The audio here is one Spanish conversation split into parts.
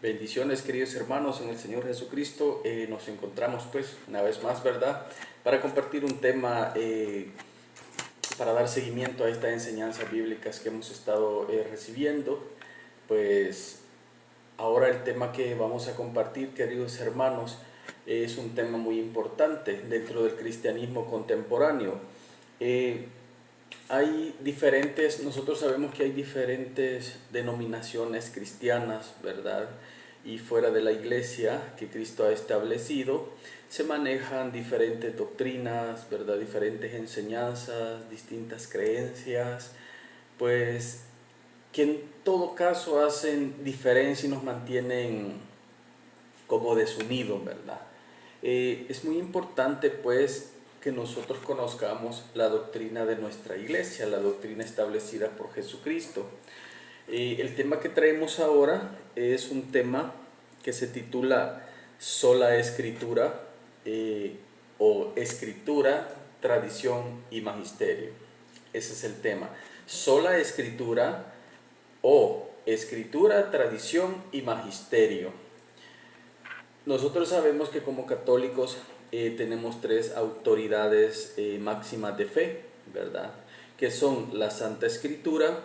Bendiciones, queridos hermanos, en el Señor Jesucristo. Nos encontramos pues una vez más, ¿verdad? Para compartir un tema, para dar seguimiento a estas enseñanzas bíblicas que hemos estado recibiendo. Pues ahora el tema que vamos a compartir, queridos hermanos, es un tema muy importante dentro del cristianismo contemporáneo. Nosotros sabemos que hay diferentes denominaciones cristianas, ¿verdad? Y fuera de la iglesia que Cristo ha establecido, se manejan diferentes doctrinas, ¿verdad? Diferentes enseñanzas, distintas creencias, pues que en todo caso hacen diferencia y nos mantienen como desunidos, ¿verdad? Es muy importante pues que nosotros conozcamos la doctrina de nuestra iglesia, la doctrina establecida por Jesucristo. El tema que traemos ahora es un tema que se titula Sola Escritura o Escritura, Tradición y Magisterio. Ese es el tema. Sola Escritura o Escritura, Tradición y Magisterio. Nosotros sabemos que como católicos tenemos tres autoridades máximas de fe, ¿verdad? Que son la Santa Escritura,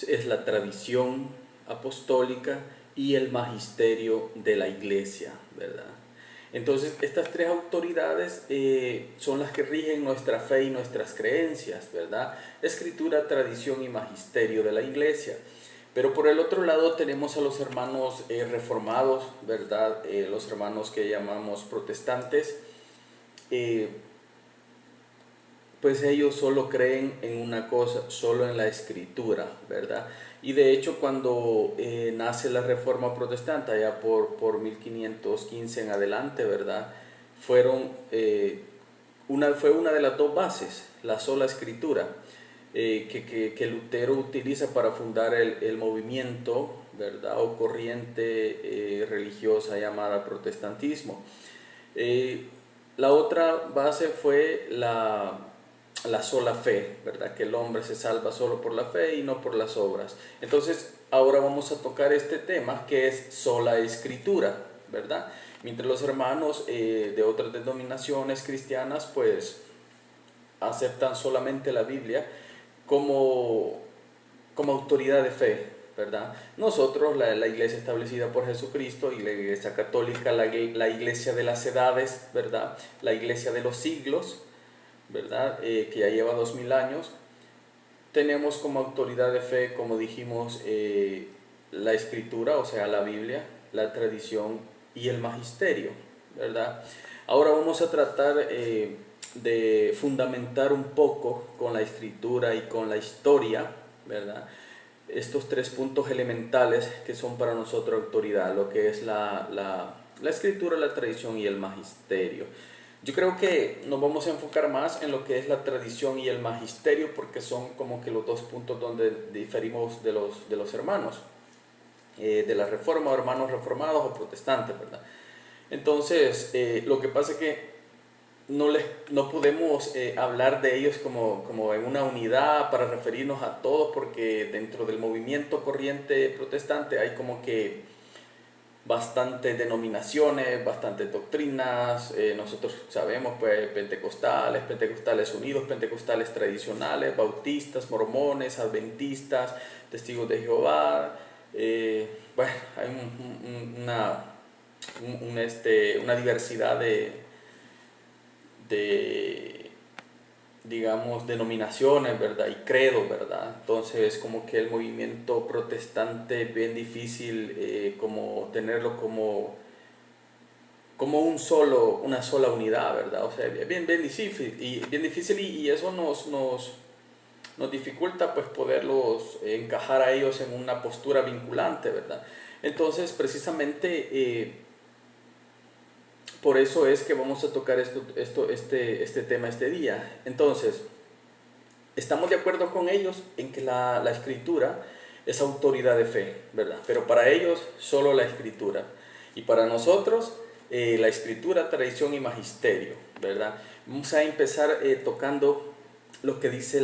es la tradición apostólica y el magisterio de la iglesia, ¿verdad? Entonces, estas tres autoridades son las que rigen nuestra fe y nuestras creencias, ¿verdad? Escritura, tradición y magisterio de la iglesia. Pero por el otro lado tenemos a los hermanos reformados, ¿verdad? Los hermanos que llamamos protestantes, eh, pues ellos solo creen en una cosa, solo en la escritura, ¿verdad? Y de hecho cuando nace la Reforma Protestante, allá por 1515 en adelante, ¿verdad? Fue una de las dos bases, la sola escritura, que Lutero utiliza para fundar el movimiento, ¿verdad? O corriente religiosa llamada protestantismo. La otra base fue la sola fe, ¿verdad? Que el hombre se salva solo por la fe y no por las obras. Entonces, ahora vamos a tocar este tema que es sola escritura, ¿verdad? Mientras los hermanos de otras denominaciones cristianas, pues, aceptan solamente la Biblia como autoridad de fe, ¿verdad? Nosotros, la iglesia establecida por Jesucristo y la iglesia católica, la iglesia de las edades, ¿verdad? La iglesia de los siglos, ¿verdad? Que ya lleva 2000 años, tenemos como autoridad de fe, como dijimos, la escritura, o sea, la Biblia, la tradición y el magisterio, ¿verdad? Ahora vamos a tratar de fundamentar un poco con la escritura y con la historia, ¿verdad? Estos tres puntos elementales que son para nosotros autoridad, lo que es la escritura, la tradición y el magisterio. Yo creo que nos vamos a enfocar más en lo que es la tradición y el magisterio porque son como que los dos puntos donde diferimos de los hermanos, de la reforma, o hermanos reformados o protestantes, ¿verdad? Entonces, lo que pasa es que no podemos hablar de ellos como en una unidad para referirnos a todos porque dentro del movimiento corriente protestante hay como que bastantes denominaciones, bastantes doctrinas. Nosotros sabemos pues pentecostales unidos, pentecostales tradicionales, bautistas, mormones, adventistas, testigos de Jehová. Bueno, hay una diversidad de digamos, denominaciones, ¿verdad? Y credos, ¿verdad? Entonces, como que el movimiento protestante es bien difícil como tenerlo como una sola unidad, ¿verdad? O sea, es bien difícil y eso nos dificulta pues poderlos encajar a ellos en una postura vinculante, ¿verdad? Entonces, precisamente por eso es que vamos a tocar este tema este día. Entonces, estamos de acuerdo con ellos en que la escritura es autoridad de fe, ¿verdad? Pero para ellos solo la escritura. Y para nosotros la escritura, tradición y magisterio, ¿verdad? Vamos a empezar tocando lo que dice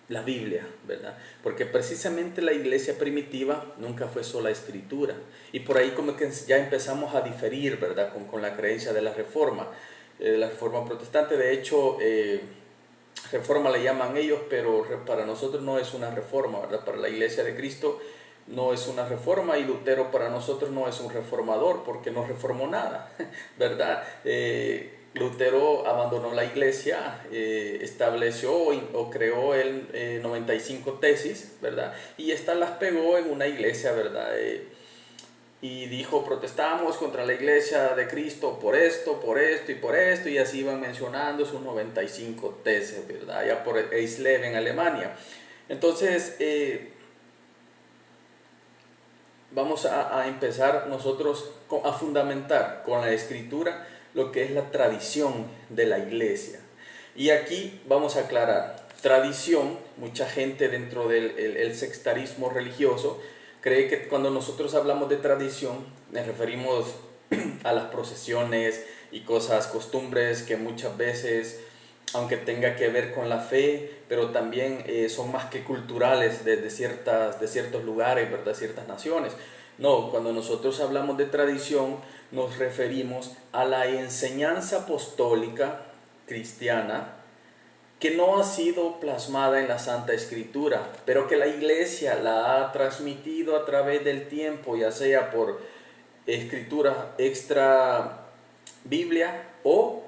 la Biblia, ¿verdad? Porque precisamente la iglesia primitiva nunca fue sola escritura. Y por ahí como que ya empezamos a diferir, ¿verdad? Con la creencia de la reforma protestante. De hecho, reforma le llaman ellos, pero para nosotros no es una reforma, ¿verdad? Para la iglesia de Cristo no es una reforma, y Lutero para nosotros no es un reformador porque no reformó nada, ¿verdad? Lutero abandonó la iglesia, estableció o creó el 95 tesis, ¿verdad? Y estas las pegó en una iglesia, ¿verdad? Y dijo, protestamos contra la iglesia de Cristo por esto, por esto y por esto, y así iban mencionando sus 95 tesis, ¿verdad? Allá por Eisleben, en Alemania. Entonces, vamos a empezar nosotros a fundamentar con la escritura lo que es la tradición de la iglesia. Y aquí vamos a aclarar, tradición, mucha gente dentro del el sectarismo religioso cree que cuando nosotros hablamos de tradición nos referimos a las procesiones y cosas, costumbres que muchas veces, aunque tenga que ver con la fe, pero también son más que culturales de ciertos lugares, ¿verdad? Ciertas naciones. No, cuando nosotros hablamos de tradición nos referimos a la enseñanza apostólica cristiana que no ha sido plasmada en la Santa Escritura, pero que la iglesia la ha transmitido a través del tiempo, ya sea por escritura extra Biblia o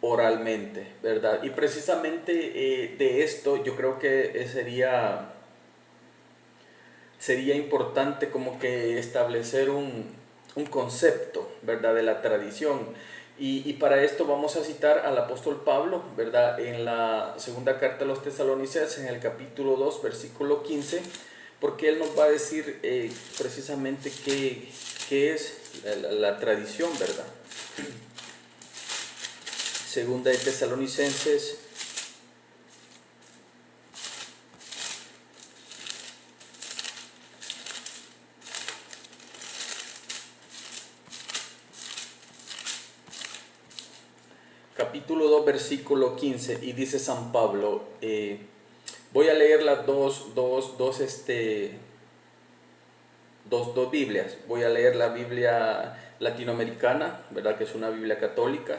oralmente, ¿verdad? Y precisamente de esto yo creo que sería importante como que establecer un concepto, ¿verdad? De la tradición. Y para esto vamos a citar al apóstol Pablo, ¿verdad? En la segunda carta a los Tesalonicenses, en el capítulo 2, versículo 15, porque él nos va a decir precisamente qué es la tradición, ¿verdad? Segunda de Tesalonicenses, capítulo 2, versículo 15, y dice San Pablo, voy a leer las dos Biblias. Voy a leer la Biblia latinoamericana, ¿verdad? Que es una Biblia católica.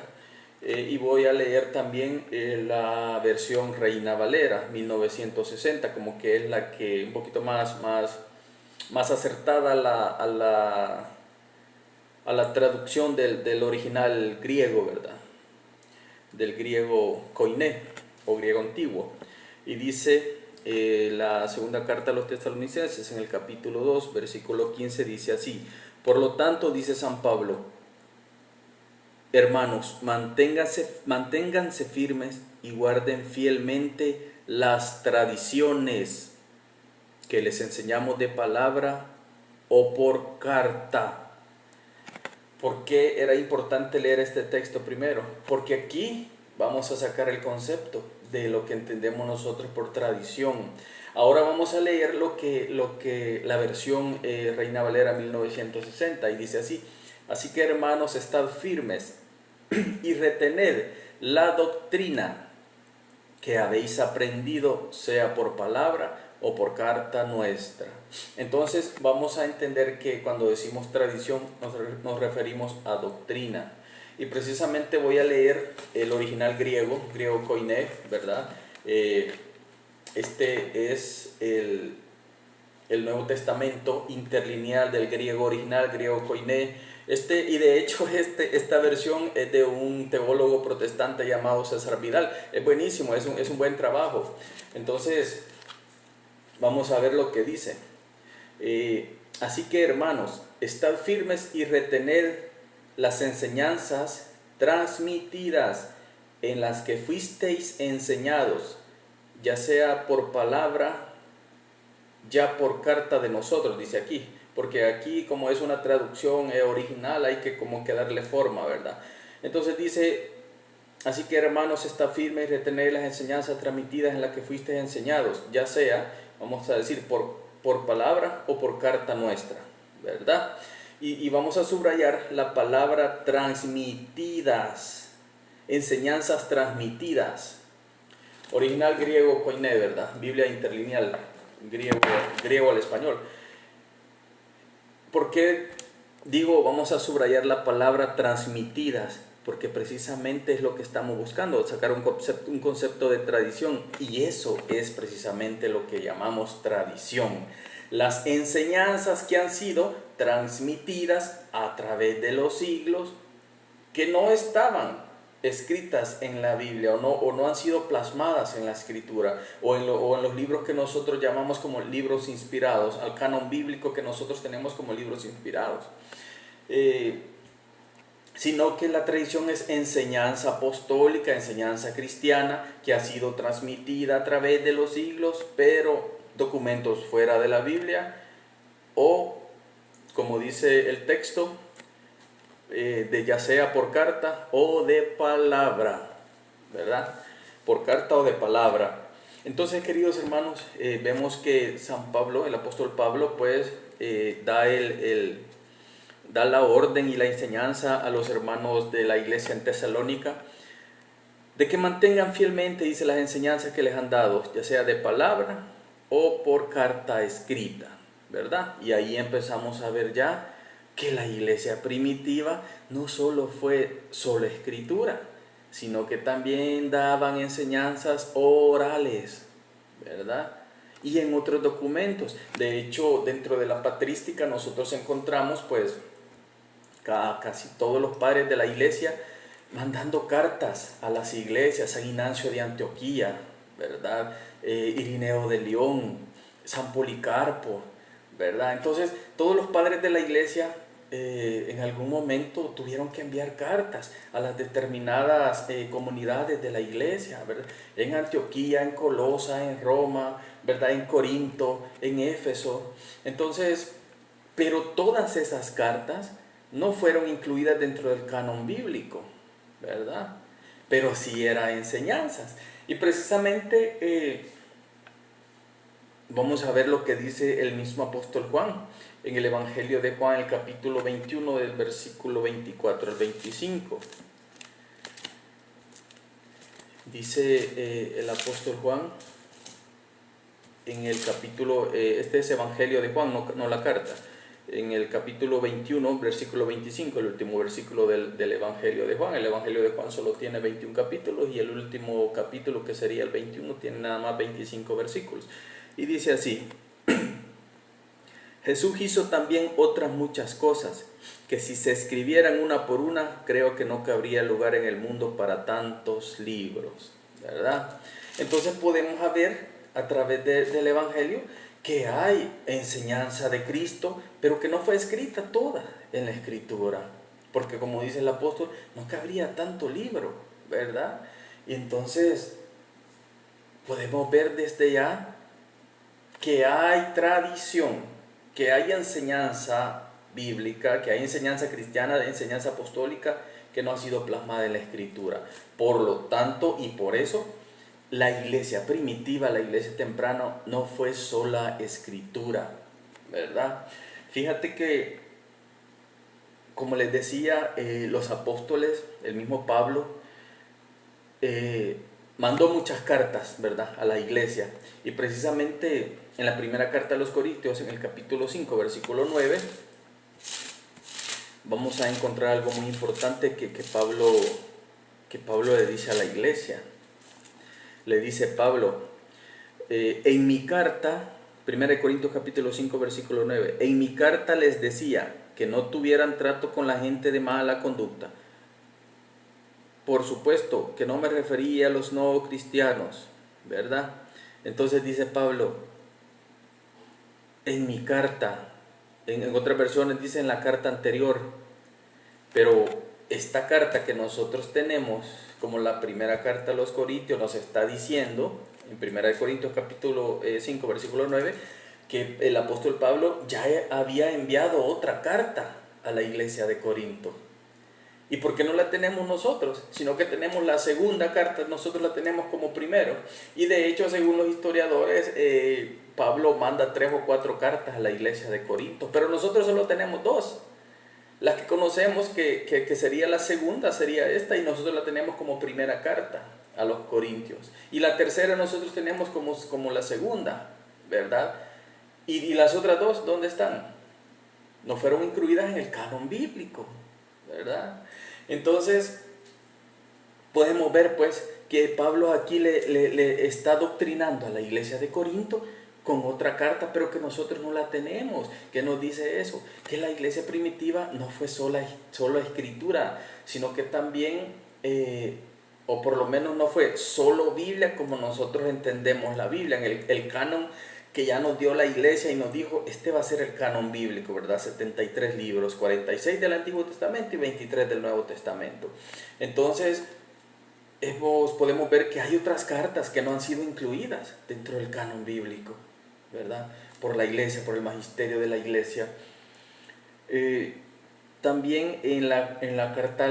Y voy a leer también la versión Reina Valera 1960, como que es la que un poquito más acertada a la traducción del original griego, ¿verdad? Del griego koiné o griego antiguo. Y dice la segunda carta a los Tesalonicenses, en el capítulo 2, versículo 15, dice así: por lo tanto, dice San Pablo, hermanos, manténganse firmes y guarden fielmente las tradiciones que les enseñamos de palabra o por carta. ¿Por qué era importante leer este texto primero? Porque aquí vamos a sacar el concepto de lo que entendemos nosotros por tradición. Ahora vamos a leer lo que la versión Reina Valera 1960, y dice así: así que, hermanos, estad firmes y retened la doctrina que habéis aprendido, sea por palabra o por carta nuestra. Entonces vamos a entender que cuando decimos tradición nos referimos a doctrina. Y precisamente voy a leer el original griego koiné, ¿verdad? Este es el Nuevo Testamento interlineal del griego original, griego koiné. Y de hecho esta versión es de un teólogo protestante llamado César Vidal. Es buenísimo, es un buen trabajo. Entonces, vamos a ver lo que dice. Así que, hermanos, estad firmes y retened las enseñanzas transmitidas en las que fuisteis enseñados, ya sea por palabra, ya por carta de nosotros, dice aquí, porque aquí, como es una traducción original, hay que como que darle forma, ¿verdad? Entonces dice: así que, hermanos, está firme y retener las enseñanzas transmitidas en las que fuiste enseñados, ya sea, vamos a decir, por palabra o por carta nuestra, ¿verdad? Y vamos a subrayar la palabra transmitidas, enseñanzas transmitidas. Original griego koiné, ¿verdad? Biblia interlineal, griego al español. ¿Por qué digo vamos a subrayar la palabra transmitidas? Porque precisamente es lo que estamos buscando, sacar un concepto de tradición, y eso es precisamente lo que llamamos tradición. Las enseñanzas que han sido transmitidas a través de los siglos, que no estaban escritas en la Biblia o no han sido plasmadas en la escritura o en los libros que nosotros llamamos como libros inspirados, al canon bíblico que nosotros tenemos como libros inspirados. Sino que la tradición es enseñanza apostólica, enseñanza cristiana, que ha sido transmitida a través de los siglos, pero documentos fuera de la Biblia, o, como dice el texto, de ya sea por carta o de palabra, ¿verdad? Por carta o de palabra. Entonces, queridos hermanos, vemos que San Pablo, el apóstol Pablo, pues da la orden y la enseñanza a los hermanos de la iglesia en Tesalónica de que mantengan fielmente, dice, las enseñanzas que les han dado, ya sea de palabra o por carta escrita, ¿verdad? Y ahí empezamos a ver ya que la iglesia primitiva no solo fue sola escritura, sino que también daban enseñanzas orales, ¿verdad? Y en otros documentos. De hecho, dentro de la patrística nosotros encontramos pues casi todos los padres de la iglesia mandando cartas a las iglesias, San Ignacio de Antioquía, ¿verdad? Irineo de León, San Policarpo, ¿verdad? Entonces, todos los padres de la iglesia en algún momento tuvieron que enviar cartas a las determinadas comunidades de la iglesia, ¿verdad? En Antioquía, en Colosa, en Roma, ¿verdad? En Corinto, en Éfeso. Entonces, pero todas esas cartas no fueron incluidas dentro del canon bíblico, ¿verdad? Pero sí eran enseñanzas. Y precisamente vamos a ver lo que dice el mismo apóstol Juan en el Evangelio de Juan, el capítulo 21, del versículo 24 al 25. Dice el apóstol Juan en el capítulo, este es Evangelio de Juan, no la carta, en el capítulo 21, versículo 25, el último versículo del Evangelio de Juan. El Evangelio de Juan solo tiene 21 capítulos y el último capítulo, que sería el 21, tiene nada más 25 versículos. Y dice así: Jesús hizo también otras muchas cosas, que si se escribieran una por una, creo que no cabría lugar en el mundo para tantos libros, ¿verdad? Entonces podemos ver a través del Evangelio que hay enseñanza de Cristo, pero que no fue escrita toda en la Escritura, porque como dice el apóstol, no cabría tanto libro, ¿verdad? Y entonces podemos ver desde ya que hay tradición, que hay enseñanza bíblica, que hay enseñanza cristiana, enseñanza apostólica que no ha sido plasmada en la Escritura. Por lo tanto, y por eso, la iglesia primitiva, la iglesia temprana, no fue sola escritura, ¿verdad? Fíjate que, como les decía, los apóstoles, el mismo Pablo, mandó muchas cartas, ¿verdad?, a la iglesia. Y precisamente en la primera carta a los Corintios, en el capítulo 5, versículo 9, vamos a encontrar algo muy importante que Pablo le dice a la iglesia. Le dice Pablo, en mi carta, 1 Corintios capítulo 5, versículo 9, en mi carta les decía que no tuvieran trato con la gente de mala conducta. Por supuesto que no me refería a los no cristianos, ¿verdad? Entonces dice Pablo, en mi carta, en otras versiones dice en la carta anterior, pero esta carta que nosotros tenemos, como la primera carta a los Corintios, nos está diciendo, en 1 Corintios capítulo 5, versículo 9, que el apóstol Pablo ya había enviado otra carta a la iglesia de Corinto. ¿Y por qué no la tenemos nosotros? Sino que tenemos la segunda carta, nosotros la tenemos como primero. Y de hecho, según los historiadores, Pablo manda 3 o 4 cartas a la iglesia de Corinto, pero nosotros solo tenemos 2. La que conocemos que sería la segunda sería esta, y nosotros la tenemos como primera carta a los corintios. Y la tercera nosotros tenemos como la segunda, ¿verdad? Y las otras dos, ¿dónde están? No fueron incluidas en el canon bíblico, ¿verdad? Entonces, podemos ver pues que Pablo aquí le está doctrinando a la iglesia de Corinto con otra carta, pero que nosotros no la tenemos. ¿Qué nos dice eso? Que la iglesia primitiva no fue solo escritura, sino que también, o por lo menos no fue solo Biblia como nosotros entendemos la Biblia, en el canon que ya nos dio la iglesia y nos dijo, este va a ser el canon bíblico, ¿verdad? 73 libros, 46 del Antiguo Testamento y 23 del Nuevo Testamento. Entonces, podemos ver que hay otras cartas que no han sido incluidas dentro del canon bíblico, ¿verdad? Por la iglesia, por el magisterio de la iglesia. También en la carta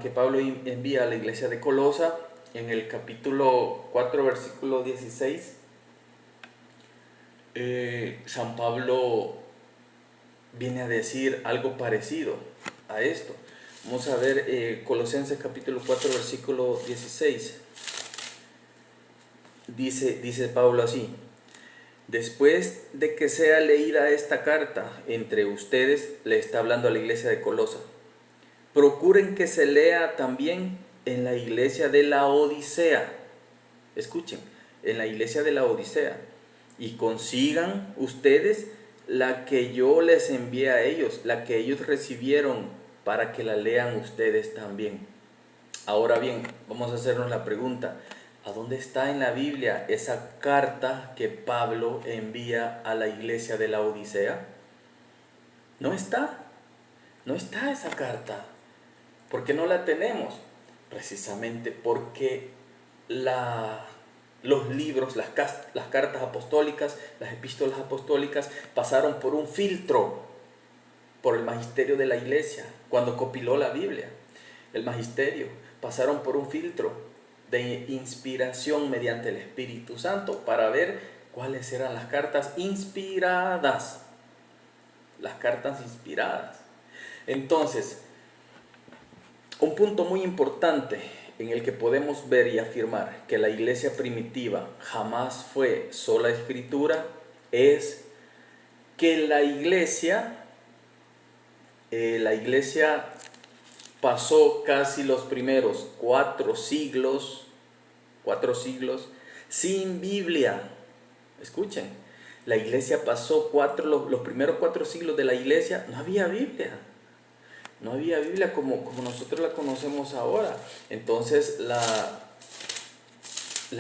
que Pablo envía a la iglesia de Colosa, en el capítulo 4, versículo 16, San Pablo viene a decir algo parecido a esto. Vamos a ver Colosenses capítulo 4, versículo 16. Dice Pablo así: después de que sea leída esta carta entre ustedes, le está hablando a la iglesia de Colosa, procuren que se lea también en la iglesia de la Odisea. Escuchen, en la iglesia de la Odisea, y consigan ustedes la que yo les envié a ellos, la que ellos recibieron, para que la lean ustedes también. Ahora bien, vamos a hacernos la pregunta: ¿a dónde está en la Biblia esa carta que Pablo envía a la iglesia de la Odisea? No está esa carta. ¿Por qué no la tenemos? Precisamente porque los libros, las cartas apostólicas, las epístolas apostólicas pasaron por un filtro, por el magisterio de la iglesia, cuando compiló la Biblia. El magisterio pasaron por un filtro de inspiración mediante el Espíritu Santo para ver cuáles eran las cartas inspiradas. Las cartas inspiradas. Entonces, un punto muy importante en el que podemos ver y afirmar que la iglesia primitiva jamás fue sola escritura es que la iglesia pasó casi los primeros 4 siglos sin Biblia. Escuchen, la iglesia pasó los primeros 4 siglos de la iglesia, no había Biblia. No había Biblia como nosotros la conocemos ahora. Entonces la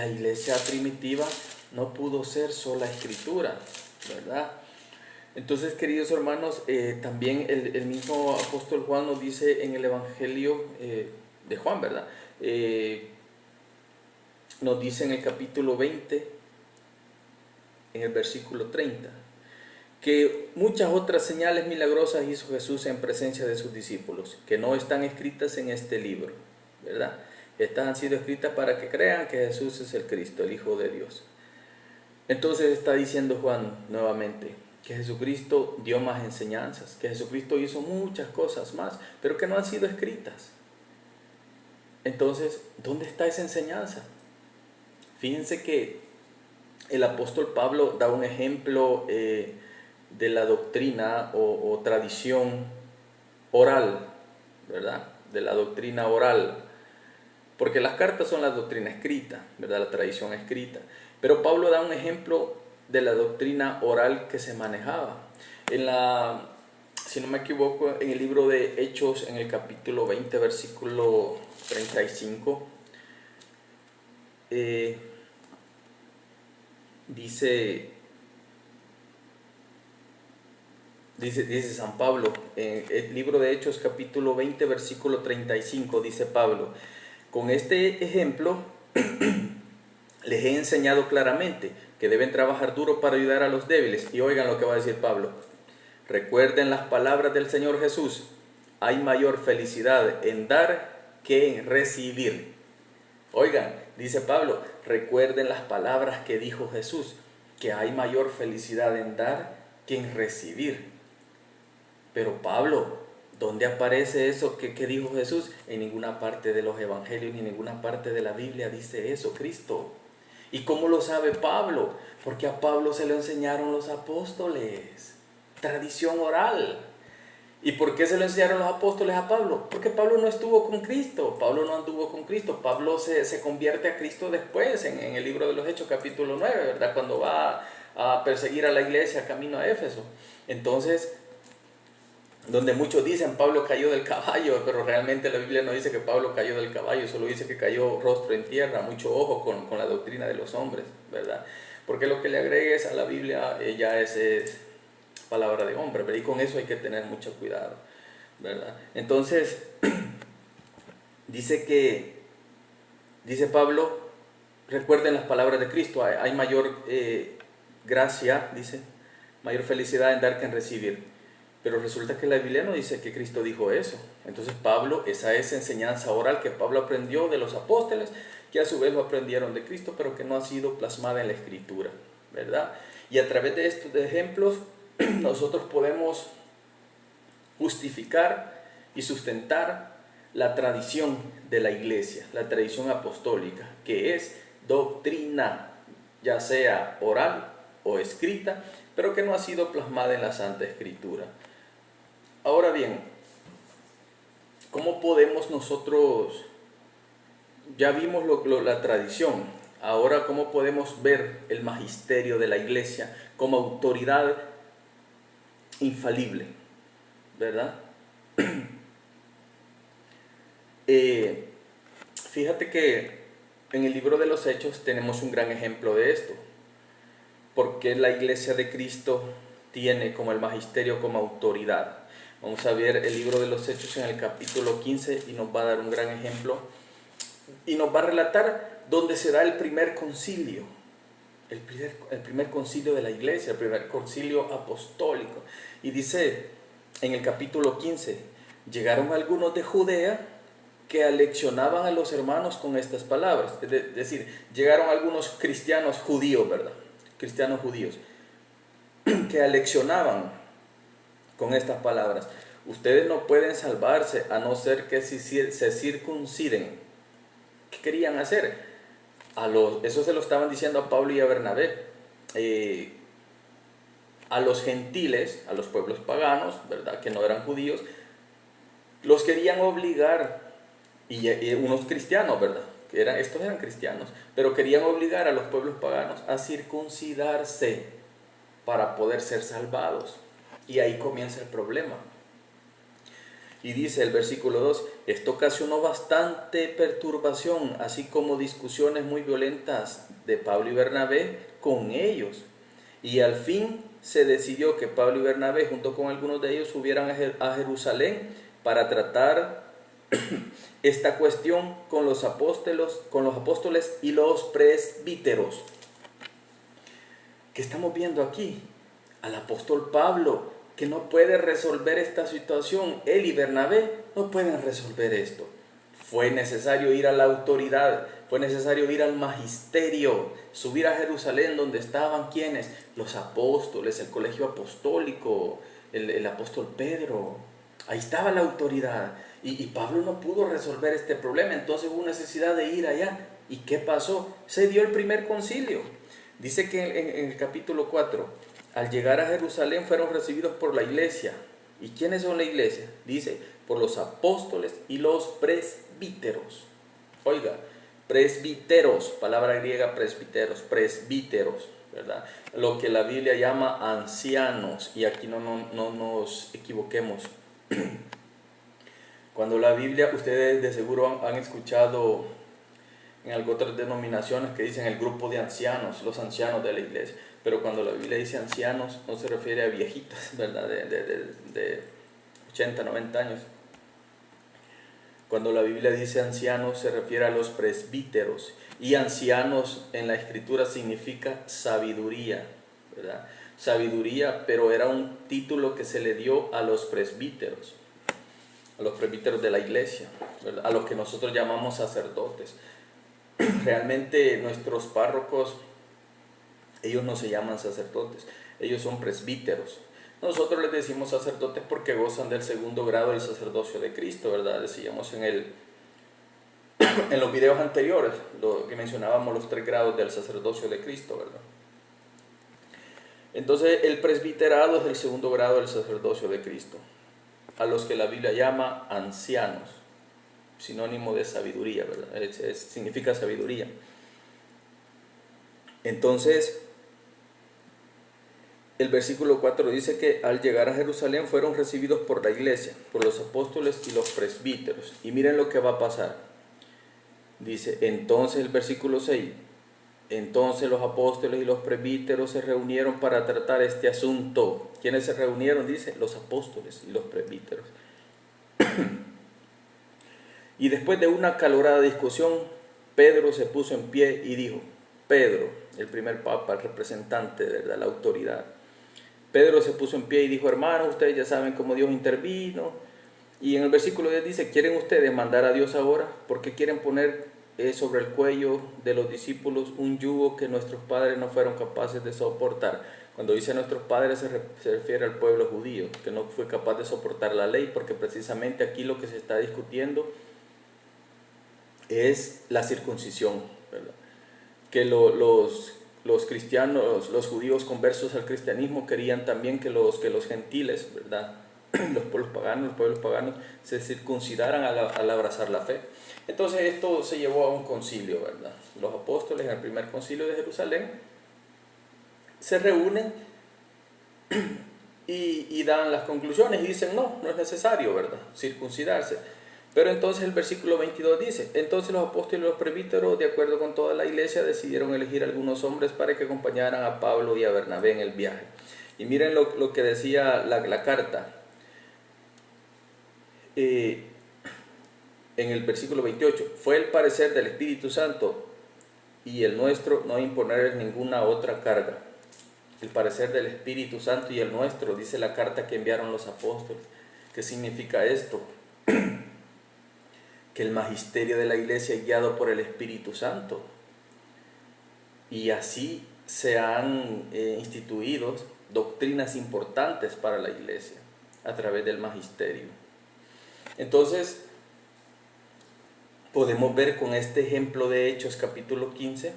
iglesia primitiva no pudo ser sola escritura, ¿verdad? Entonces, queridos hermanos, también el mismo apóstol Juan nos dice en el Evangelio de Juan, ¿verdad? Nos dice en el capítulo 20, en el versículo 30, que muchas otras señales milagrosas hizo Jesús en presencia de sus discípulos, que no están escritas en este libro, ¿verdad? Estas han sido escritas para que crean que Jesús es el Cristo, el Hijo de Dios. Entonces está diciendo Juan nuevamente que Jesucristo dio más enseñanzas, que Jesucristo hizo muchas cosas más, pero que no han sido escritas. Entonces, ¿dónde está esa enseñanza? Fíjense que el apóstol Pablo da un ejemplo de la doctrina o tradición oral, ¿verdad? De la doctrina oral, porque las cartas son la doctrina escrita, ¿verdad? La tradición escrita. Pero Pablo da un ejemplo de la doctrina oral que se manejaba. Si no me equivoco, en el libro de Hechos, en el capítulo 20, versículo 35, dice San Pablo, en el libro de Hechos capítulo 20, versículo 35, dice Pablo: con este ejemplo les he enseñado claramente que deben trabajar duro para ayudar a los débiles. Y oigan lo que va a decir Pablo: recuerden las palabras del Señor Jesús, hay mayor felicidad en dar que en recibir. Oigan, dice Pablo, recuerden las palabras que dijo Jesús, que hay mayor felicidad en dar que en recibir. Pero Pablo ¿Dónde aparece eso que dijo Jesús? En ninguna parte de los evangelios ni en ninguna parte de la Biblia dice eso, Cristo. ¿Y cómo lo sabe Pablo? Porque a Pablo se lo enseñaron los apóstoles. Tradición oral. ¿Y por qué se lo enseñaron los apóstoles a Pablo? Porque Pablo no estuvo con Cristo. Pablo no anduvo con Cristo. Pablo se convierte a Cristo después, en el libro de los Hechos, capítulo 9, ¿verdad? Cuando va a perseguir a la iglesia camino a Éfeso. Entonces, donde muchos dicen Pablo cayó del caballo, pero realmente la Biblia no dice que Pablo cayó del caballo, solo dice que cayó rostro en tierra. Mucho ojo con la doctrina de los hombres, ¿verdad? Porque lo que le agregues a la Biblia ya es palabra de hombre, ¿verdad? Y con eso hay que tener mucho cuidado, ¿verdad? Entonces, dice Pablo, recuerden las palabras de Cristo, hay mayor gracia, dice, mayor felicidad en dar que en recibir. Pero resulta que la Biblia no dice que Cristo dijo eso. Entonces Pablo, esa es enseñanza oral que Pablo aprendió de los apóstoles, que a su vez lo aprendieron de Cristo, pero que no ha sido plasmada en la Escritura, ¿verdad? Y a través de estos ejemplos nosotros podemos justificar y sustentar la tradición de la iglesia, la tradición apostólica, que es doctrina, ya sea oral o escrita, pero que no ha sido plasmada en la Santa Escritura. Ahora bien, ¿cómo podemos nosotros, ya vimos la tradición, ahora cómo podemos ver el magisterio de la iglesia como autoridad infalible, ¿verdad? Fíjate que en el libro de los Hechos tenemos un gran ejemplo de esto, porque la iglesia de Cristo tiene como el magisterio como autoridad. Vamos a ver el libro de los Hechos en el capítulo 15 y nos va a dar un gran ejemplo y nos va a relatar dónde se da el primer concilio, el primer concilio de la iglesia, el primer concilio apostólico. Y dice en el capítulo 15, llegaron algunos de Judea que aleccionaban a los hermanos con estas palabras. Es decir, llegaron algunos cristianos judíos, ¿verdad? Cristianos judíos, que aleccionaban con estas palabras. Ustedes no pueden salvarse a no ser que se circunciden. ¿Qué querían hacer? Eso se lo estaban diciendo a Pablo y a Bernabé. A los gentiles, a los pueblos paganos, ¿verdad? Que no eran judíos, los querían obligar, y unos cristianos, ¿verdad? Estos eran cristianos, pero querían obligar a los pueblos paganos a circuncidarse para poder ser salvados. Y ahí comienza el problema. Y dice el versículo 2, esto ocasionó bastante perturbación, así como discusiones muy violentas de Pablo y Bernabé con ellos. Y al fin se decidió que Pablo y Bernabé, junto con algunos de ellos, subieran a Jerusalén para tratar esta cuestión con los apóstoles y los presbíteros. ¿Qué estamos viendo aquí? Al apóstol Pablo, que no puede resolver esta situación. Él y Bernabé no pueden resolver esto. Fue necesario ir a la autoridad, fue necesario ir al magisterio, subir a Jerusalén donde estaban ¿quiénes? Los apóstoles, el colegio apostólico, el apóstol Pedro. Ahí estaba la autoridad. Y Pablo no pudo resolver este problema, entonces hubo necesidad de ir allá. ¿Y qué pasó? Se dio el primer concilio. Dice que en el capítulo 4, al llegar a Jerusalén fueron recibidos por la iglesia. ¿Y quiénes son la iglesia? Dice, por los apóstoles y los presbíteros. Oiga, presbíteros, palabra griega presbíteros, ¿verdad? Lo que la Biblia llama ancianos, y aquí no nos equivoquemos. Cuando la Biblia, ustedes de seguro han escuchado en algunas otras denominaciones que dicen el grupo de ancianos, los ancianos de la iglesia. Pero cuando la Biblia dice ancianos, no se refiere a viejitos, ¿verdad? De 80, 90 años. Cuando la Biblia dice ancianos, se refiere a los presbíteros. Y ancianos en la Escritura significa sabiduría, ¿verdad? Sabiduría, pero era un título que se le dio a los presbíteros de la iglesia, ¿verdad? A los que nosotros llamamos sacerdotes. Realmente nuestros párrocos, ellos no se llaman sacerdotes, ellos son presbíteros. Nosotros les decimos sacerdotes porque gozan del segundo grado del sacerdocio de Cristo, ¿verdad? Decíamos en los videos anteriores, lo que mencionábamos los 3 grados del sacerdocio de Cristo, ¿verdad? Entonces, el presbiterado es el segundo grado del sacerdocio de Cristo, a los que la Biblia llama ancianos, sinónimo de sabiduría, ¿verdad? Significa sabiduría. Entonces, el versículo 4 dice que al llegar a Jerusalén fueron recibidos por la iglesia, por los apóstoles y los presbíteros. Y miren lo que va a pasar. Dice, entonces el versículo 6, entonces los apóstoles y los presbíteros se reunieron para tratar este asunto. ¿Quiénes se reunieron? Dice, los apóstoles y los presbíteros. Y después de una acalorada discusión, Pedro se puso en pie y dijo, Pedro, el primer papa, el representante de la autoridad, Pedro se puso en pie y dijo, hermanos, ustedes ya saben cómo Dios intervino. Y en el versículo 10 dice, ¿quieren ustedes mandar a Dios ahora? Porque quieren poner sobre el cuello de los discípulos un yugo que nuestros padres no fueron capaces de soportar. Cuando dice nuestros padres se refiere al pueblo judío, que no fue capaz de soportar la ley, porque precisamente aquí lo que se está discutiendo es la circuncisión, ¿verdad? Que los cristianos, los judíos conversos al cristianismo querían también que los gentiles, ¿verdad? Los pueblos paganos se circuncidaran al abrazar la fe. Entonces esto se llevó a un concilio, ¿verdad? Los apóstoles en el primer concilio de Jerusalén se reúnen y dan las conclusiones y dicen, no es necesario, ¿verdad? Circuncidarse. Pero entonces el versículo 22 dice, entonces los apóstoles y los presbíteros, de acuerdo con toda la iglesia, decidieron elegir algunos hombres para que acompañaran a Pablo y a Bernabé en el viaje. Y miren lo que decía la carta. En el versículo 28, fue el parecer del Espíritu Santo y el nuestro no imponer ninguna otra carga. El parecer del Espíritu Santo y el nuestro, dice la carta que enviaron los apóstoles. ¿Qué significa esto? Que el magisterio de la iglesia es guiado por el Espíritu Santo. Y así se han instituido doctrinas importantes para la iglesia a través del magisterio. Entonces, podemos ver con este ejemplo de Hechos capítulo 15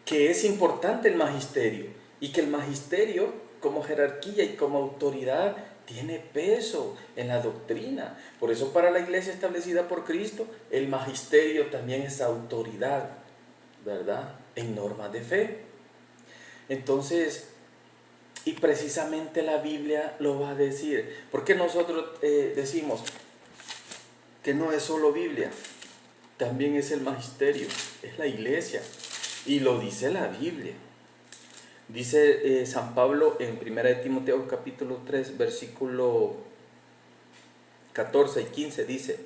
que es importante el magisterio y que el magisterio como jerarquía y como autoridad tiene peso en la doctrina. Por eso para la iglesia establecida por Cristo, el magisterio también es autoridad, ¿verdad? En normas de fe. Entonces, y precisamente la Biblia lo va a decir. ¿Por qué nosotros decimos que no es solo Biblia? También es el magisterio, es la iglesia. Y lo dice la Biblia. Dice San Pablo en 1 de Timoteo capítulo 3, versículo 14 y 15, dice,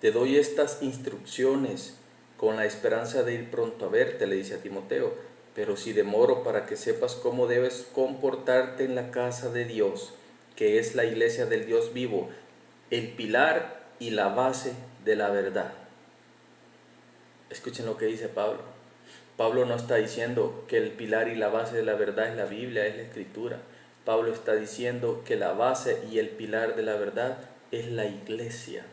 te doy estas instrucciones con la esperanza de ir pronto a verte, le dice a Timoteo, pero si demoro para que sepas cómo debes comportarte en la casa de Dios, que es la iglesia del Dios vivo, el pilar y la base de la verdad. Escuchen lo que dice Pablo. Pablo no está diciendo que el pilar y la base de la verdad es la Biblia, es la Escritura. Pablo está diciendo que la base y el pilar de la verdad es la iglesia.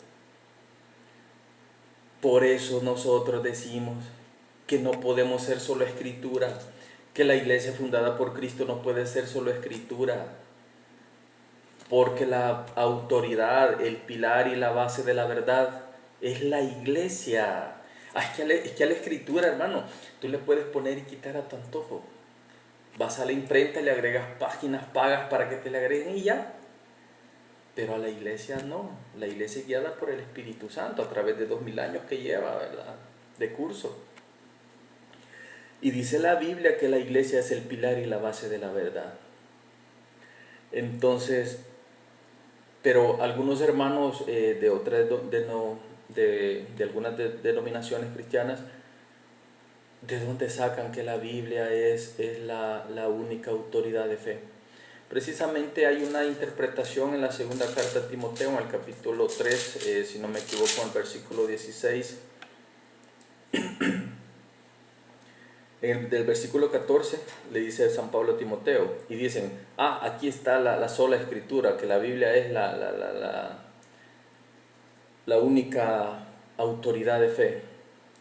Por eso nosotros decimos que no podemos ser solo Escritura, que la iglesia fundada por Cristo no puede ser solo Escritura, porque la autoridad, el pilar y la base de la verdad es la iglesia. Es que a la Escritura, hermano, tú le puedes poner y quitar a tu antojo. Vas a la imprenta y le agregas páginas, pagas para que te le agreguen y ya. Pero a la iglesia no. La iglesia es guiada por el Espíritu Santo a través de 2000 años que lleva, ¿verdad?, de curso. Y dice la Biblia que la iglesia es el pilar y la base de la verdad. Entonces, pero algunos hermanos de otras de algunas denominaciones cristianas, ¿de dónde sacan que la Biblia es la única autoridad de fe? Precisamente hay una interpretación en la segunda carta a Timoteo, en el capítulo 3, si no me equivoco, en el versículo 16. Del versículo 14 le dice San Pablo a Timoteo, y dicen, aquí está la sola escritura, que la Biblia es la única autoridad de fe.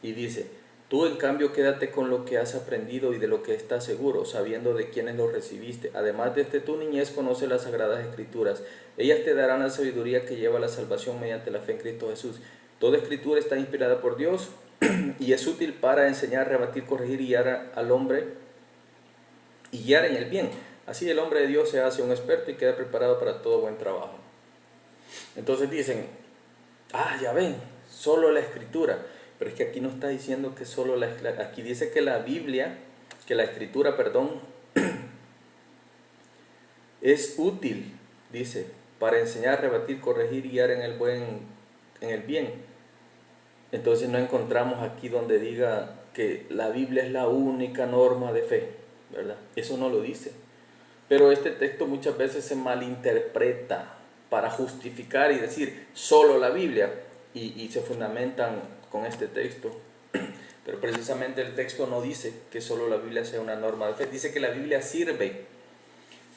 Y dice, tú en cambio quédate con lo que has aprendido y de lo que estás seguro, sabiendo de quiénes lo recibiste. Además desde tu niñez conoce las sagradas escrituras. Ellas te darán la sabiduría que lleva a la salvación mediante la fe en Cristo Jesús. Toda escritura está inspirada por Dios y es útil para enseñar, rebatir, corregir y guiar al hombre y guiar en el bien. Así el hombre de Dios se hace un experto y queda preparado para todo buen trabajo. Entonces dicen, ya ven, solo la escritura. Pero es que aquí no está diciendo que solo aquí dice que la Biblia, que la escritura, perdón, es útil, dice, para enseñar, rebatir, corregir y guiar en el bien. Entonces no encontramos aquí donde diga que la Biblia es la única norma de fe, ¿verdad? Eso no lo dice. Pero este texto muchas veces se malinterpreta para justificar y decir solo la Biblia y se fundamentan con este texto. Pero precisamente el texto no dice que solo la Biblia sea una norma de fe, dice que la Biblia sirve.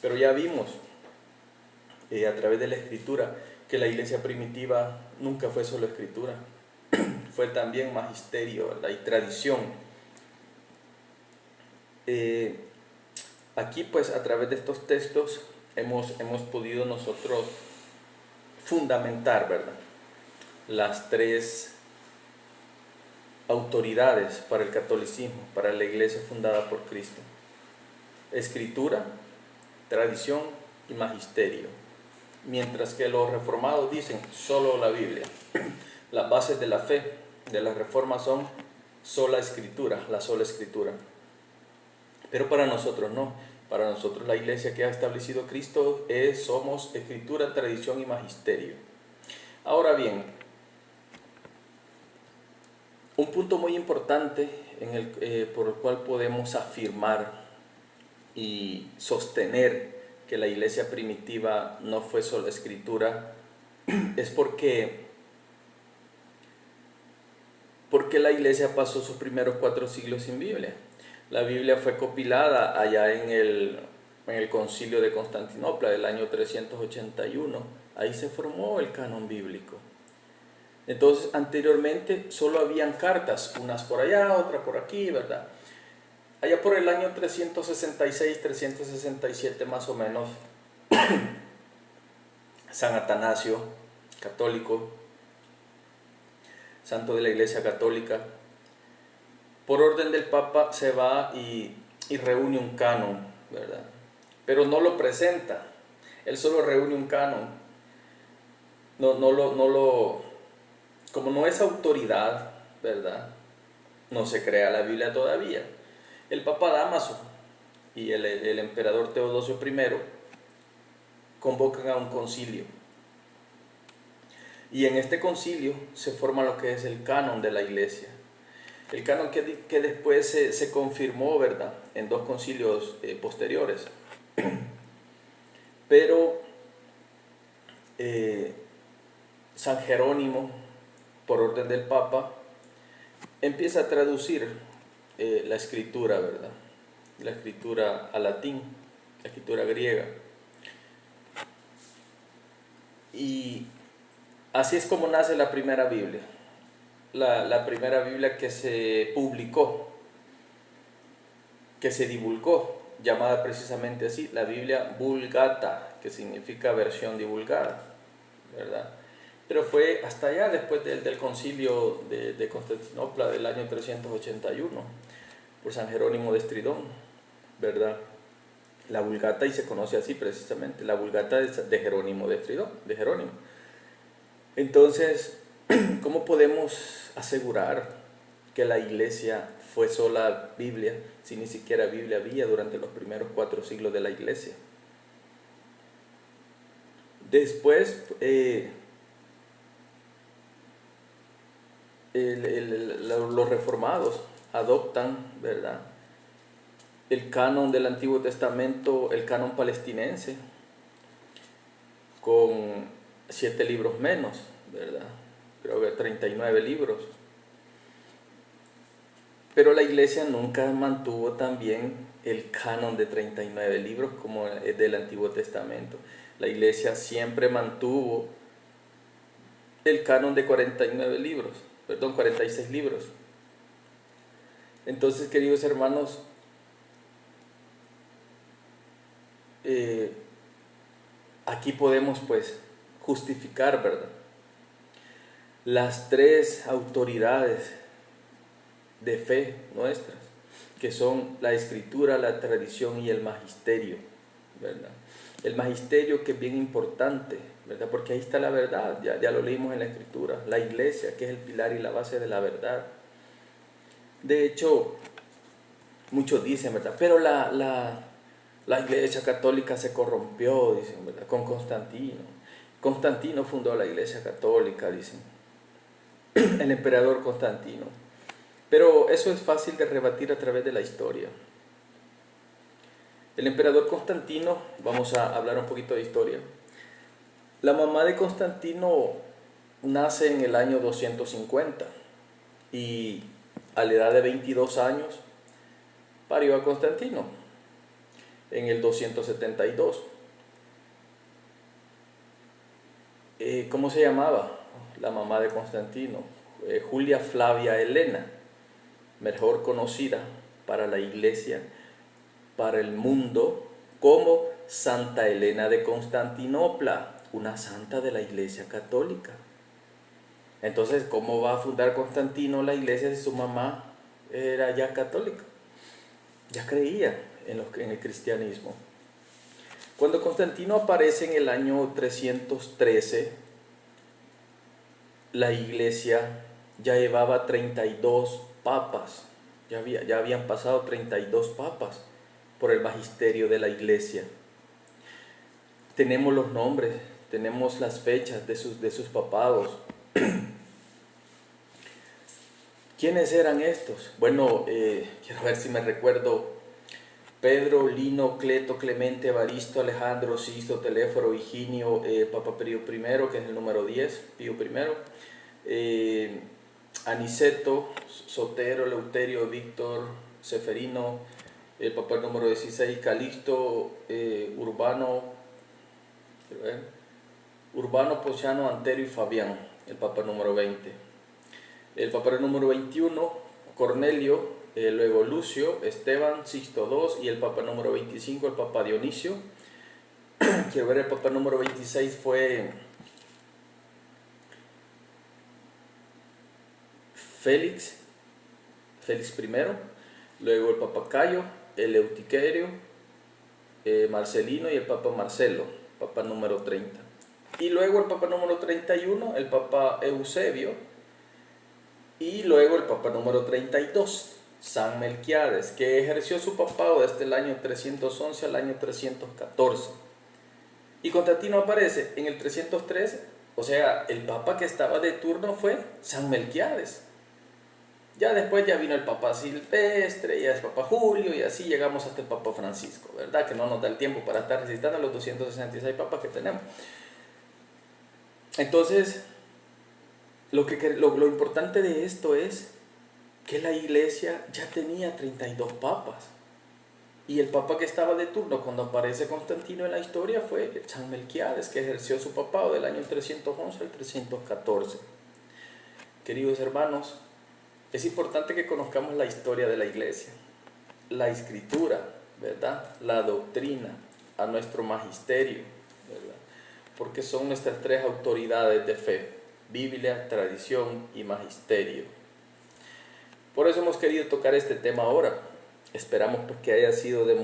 Pero ya vimos a través de la escritura que la iglesia primitiva nunca fue solo escritura, fue también magisterio, ¿verdad? Y tradición. Aquí pues a través de estos textos hemos podido nosotros fundamentar, ¿verdad?, las tres autoridades para el catolicismo, para la iglesia fundada por Cristo: escritura, tradición y magisterio. Mientras que los reformados dicen solo la Biblia. Las bases de la fe de la reforma son sola escritura, la sola escritura. Pero para nosotros no. Para nosotros la iglesia que ha establecido Cristo somos escritura, tradición y magisterio. Ahora bien, un punto muy importante por el cual podemos afirmar y sostener que la iglesia primitiva no fue solo escritura es porque la iglesia pasó sus primeros 4 siglos sin Biblia. La Biblia fue compilada allá en el concilio de Constantinopla del año 381. Ahí se formó el canon bíblico. Entonces, anteriormente solo habían cartas, unas por allá, otras por aquí, ¿verdad? Allá por el año 366, 367 más o menos, San Atanasio, católico, santo de la Iglesia Católica, por orden del Papa se va y reúne un canon, ¿verdad? Pero no lo presenta, él solo reúne un canon. Como no es autoridad, ¿verdad?, no se crea la Biblia todavía. El Papa Dámaso y el emperador Teodosio I convocan a un concilio. Y en este concilio se forma lo que es el canon de la iglesia. El canon que después se confirmó, ¿verdad?, en 2 concilios posteriores. Pero San Jerónimo, por orden del Papa, empieza a traducir la escritura, ¿verdad?, la escritura al latín, la escritura griega. Y así es como nace la primera Biblia. La primera Biblia que se publicó, que se divulgó, llamada precisamente así, la Biblia Vulgata, que significa versión divulgada, ¿verdad? Pero fue hasta allá, después del concilio de Constantinopla del año 381, por San Jerónimo de Estridón, ¿verdad? La Vulgata, y se conoce así precisamente, la Vulgata de Jerónimo de Estridón, de Jerónimo. Entonces, ¿cómo podemos asegurar que la iglesia fue sola Biblia si ni siquiera Biblia había durante los primeros 4 siglos de la iglesia? Después, los reformados adoptan, ¿verdad?, el canon del Antiguo Testamento, el canon palestinense, con 7 libros menos, ¿verdad? Creo que 39 libros. Pero la iglesia nunca mantuvo también el canon de 39 libros como el del Antiguo Testamento. La iglesia siempre mantuvo el canon de 49 libros, perdón, 46 libros. Entonces, queridos hermanos, aquí podemos pues justificar, ¿verdad? Las tres autoridades de fe nuestras, que son la escritura, la tradición y el magisterio, ¿verdad? El magisterio, que es bien importante, ¿verdad? Porque ahí está la verdad, ya lo leímos en la escritura, la iglesia, que es el pilar y la base de la verdad. De hecho, muchos dicen, ¿verdad? Pero la iglesia católica se corrompió, dicen, ¿verdad? Con Constantino. Constantino fundó la iglesia católica, dicen. El emperador Constantino. Pero eso es fácil de rebatir a través de la historia. El emperador Constantino, vamos a hablar un poquito de historia. La mamá de Constantino nace en el año 250 y a la edad de 22 años parió a Constantino en el 272. ¿Cómo se llamaba la mamá de Constantino? Julia Flavia Helena, mejor conocida para la iglesia, para el mundo, como Santa Helena de Constantinopla, una santa de la iglesia católica. Entonces, ¿cómo va a fundar Constantino la iglesia si su mamá era ya católica? Ya creía en el cristianismo. Cuando Constantino aparece en el año 313, la iglesia ya llevaba 32 papas, ya habían pasado 32 papas por el magisterio de la iglesia. Tenemos los nombres, tenemos las fechas de sus papados. ¿Quiénes eran estos? Bueno, quiero ver si me recuerdo. Pedro, Lino, Cleto, Clemente, Evaristo, Alejandro, Sisto, Teléforo, Higinio, Papa Pío I, que es el número 10, Pío I, Aniceto, Sotero, Eleuterio, Víctor, Seferino, el Papa número 16, Calixto, Urbano, Pociano, Anterio y Fabián, el Papa número 20. El Papa número 21, Cornelio, luego Lucio, Esteban, Sixto II y el Papa número 25, el Papa Dionisio. Quiero ver, el Papa número 26 fue Félix I, luego el Papa Cayo, el Eutiquerio, Marcelino y el Papa Marcelo, Papa número 30. Y luego el Papa número 31, el Papa Eusebio, y luego el Papa número 32, San Melquiades, que ejerció su papado desde el año 311 al año 314. Y Constantino aparece en el 313, o sea, el Papa que estaba de turno fue San Melquiades. Ya después ya vino el Papa Silvestre, ya es Papa Julio, y así llegamos hasta el Papa Francisco, ¿verdad? Que no nos da el tiempo para estar recitando los 266 papas que tenemos. Entonces, lo importante de esto es que la iglesia ya tenía 32 papas. Y el papa que estaba de turno cuando aparece Constantino en la historia fue San Melquiades, que ejerció su papado del año 311 al 314. Queridos hermanos, es importante que conozcamos la historia de la iglesia, la escritura, ¿verdad? La doctrina, a nuestro magisterio, ¿verdad? Porque son nuestras tres autoridades de fe: Biblia, tradición y magisterio. Por eso hemos querido tocar este tema ahora. Esperamos que haya sido de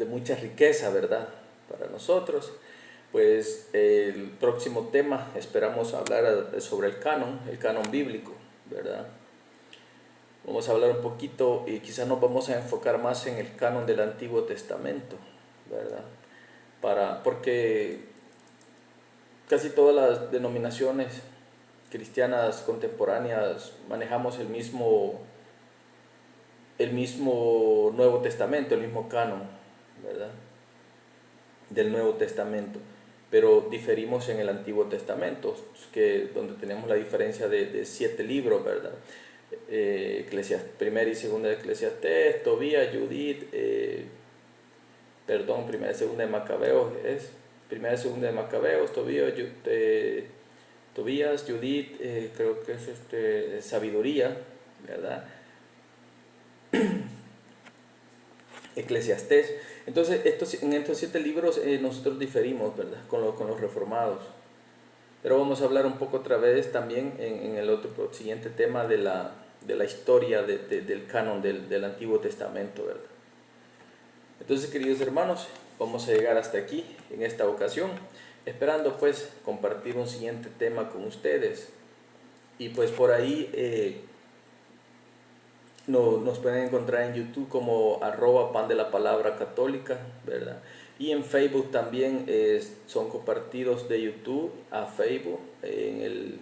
mucha riqueza, ¿verdad? Para nosotros. Pues el próximo tema esperamos hablar sobre el canon bíblico, ¿verdad? Vamos a hablar un poquito y quizás nos vamos a enfocar más en el canon del Antiguo Testamento, ¿verdad? Porque casi todas las denominaciones cristianas contemporáneas manejamos el mismo Nuevo Testamento, el mismo canon, ¿verdad? Del Nuevo Testamento. pero diferimos en el Antiguo Testamento, donde tenemos la diferencia de 7 libros, ¿verdad? Primera y segunda de Eclesiastés, Tobías, Judith, primera y segunda de Macabeos, primera y segunda de Macabeos, Tobías, Judith, creo que es Sabiduría, ¿verdad? Eclesiastés. Entonces, en estos 7 libros nosotros diferimos, ¿verdad? Con los reformados. Pero vamos a hablar un poco otra vez también en el siguiente tema de la historia del canon del Antiguo Testamento, ¿verdad? Entonces, queridos hermanos, vamos a llegar hasta aquí en esta ocasión, esperando pues compartir un siguiente tema con ustedes. Y pues por ahí nos pueden encontrar en YouTube como @pan de la palabra católica, ¿verdad? Y en Facebook también son compartidos de YouTube a Facebook en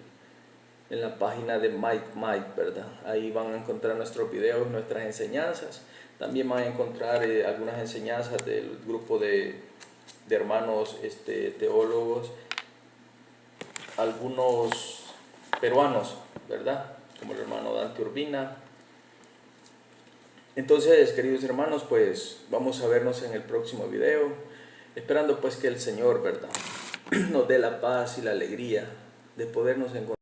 la página de Mike, ¿verdad? Ahí van a encontrar nuestros videos, nuestras enseñanzas. También van a encontrar algunas enseñanzas del grupo de hermanos teólogos, algunos peruanos, ¿verdad? Como el hermano Dante Urbina. Entonces, queridos hermanos, pues vamos a vernos en el próximo video, esperando pues que el Señor, ¿verdad?, nos dé la paz y la alegría de podernos encontrar